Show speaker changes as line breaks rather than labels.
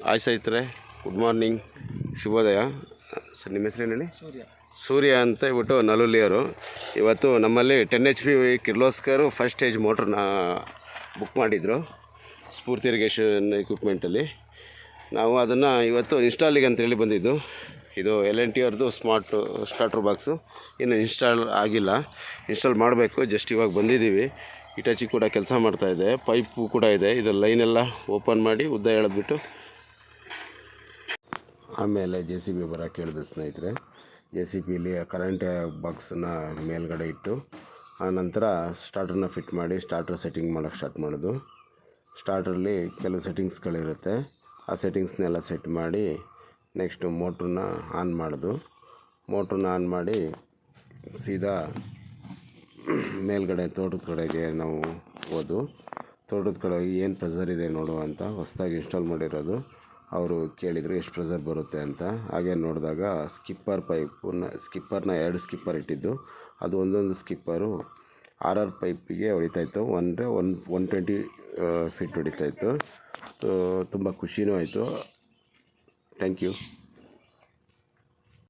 Hi ಸ್ನೇಹಿತರೆ, good morning, ಶುಭೋದಯ. Sir ನಿಮ್ಮ ಹೆಸರು ಹೇಳಿ? ಸೂರ್ಯ ಅಂತ ಹೇಳ್ಬಿಟ್ಟು ನಲುಲಿಯರು. ಇವತ್ತು ನಮ್ಮಲ್ಲಿ 10 HP ಕಿರ್ಲೋಸ್ಕರ್ ಫಸ್ಟ್ ಸ್ಟೇಜ್ ಮೋಟ್ರನ್ನ ಬುಕ್ ಮಾಡಿದರು ಸ್ಫೂರ್ತಿ ಇರಿಗೇಷನ್ ಎಕ್ವಿಪ್ಮೆಂಟಲ್ಲಿ. ನಾವು ಅದನ್ನು ಇವತ್ತು ಇನ್ಸ್ಟಾಲಿಗೆ ಅಂತೇಳಿ ಬಂದಿದ್ದು. ಇದು L&T ಅವ್ರದ್ದು ಸ್ಟಾರ್ಟರ್ ಬಾಕ್ಸು. ಇನ್ನು ಇನ್ಸ್ಟಾಲ್ ಆಗಿಲ್ಲ, ಇನ್ಸ್ಟಾಲ್ ಮಾಡಬೇಕು. ಜಸ್ಟ್ ಇವಾಗ ಬಂದಿದ್ದೀವಿ. ಇಟಾಚಿ ಕೂಡ ಕೆಲಸ ಮಾಡ್ತಾಯಿದೆ, ಪೈಪು ಕೂಡ ಇದೆ. ಇದು ಲೈನೆಲ್ಲ ಓಪನ್ ಮಾಡಿ ಉದ್ದ ಎಳೆದ್ಬಿಟ್ಟು ಆಮೇಲೆ JCB ಬರೋಕ್ಕೆ ಹೇಳಿದೆ ಸ್ನೇಹಿತರೆ. JCBಲಿ ಕರೆಂಟ್ ಬಾಕ್ಸನ್ನು ಮೇಲ್ಗಡೆ ಇಟ್ಟು ಆನಂತರ ಸ್ಟಾರ್ಟರ್ನ ಫಿಟ್ ಮಾಡಿ ಸ್ಟಾರ್ಟರ್ ಸೆಟ್ಟಿಂಗ್ ಮಾಡೋಕ್ಕೆ ಸ್ಟಾರ್ಟ್ ಮಾಡೋದು. ಸ್ಟಾರ್ಟ್ರಲ್ಲಿ ಕೆಲವು ಸೆಟ್ಟಿಂಗ್ಸ್ಗಳಿರುತ್ತೆ, ಆ ಸೆಟ್ಟಿಂಗ್ಸ್ನೆಲ್ಲ ಸೆಟ್ ಮಾಡಿ ನೆಕ್ಸ್ಟು ಮೋಟ್ರನ್ನ ಆನ್ ಮಾಡೋದು. ಮೋಟ್ರನ್ನ ಆನ್ ಮಾಡಿ ಸೀದಾ ಮೇಲ್ಗಡೆ ತೋಟದ ಕಡೆಗೆ ನಾವು ಹೋದು. ತೋಟದ ಕಡೆ ಏನು ಪ್ರೆಷರ್ ಇದೆ ನೋಡು ಅಂತ ಹೊಸದಾಗಿ ಇನ್ಸ್ಟಾಲ್ ಮಾಡಿರೋದು. ಅವರು ಕೇಳಿದರು ಎಷ್ಟು ಪ್ರೆಷರ್ ಬರುತ್ತೆ ಅಂತ. ಹಾಗೆ ನೋಡಿದಾಗ ಸ್ಕಿಪ್ಪರ್ನ 2 ಸ್ಕಿಪ್ಪರ್ ಇಟ್ಟಿದ್ದು. ಅದು ಒಂದೊಂದು ಸ್ಕಿಪ್ಪರು 6 ಪೈಪಿಗೆ ಹೊಡಿತಾಯಿತ್ತು. 120 ಫೀಟ್ ಹೊಡಿತಾಯಿತ್ತು. ತುಂಬ ಖುಷಿನೂ ಆಯಿತು. Thank you.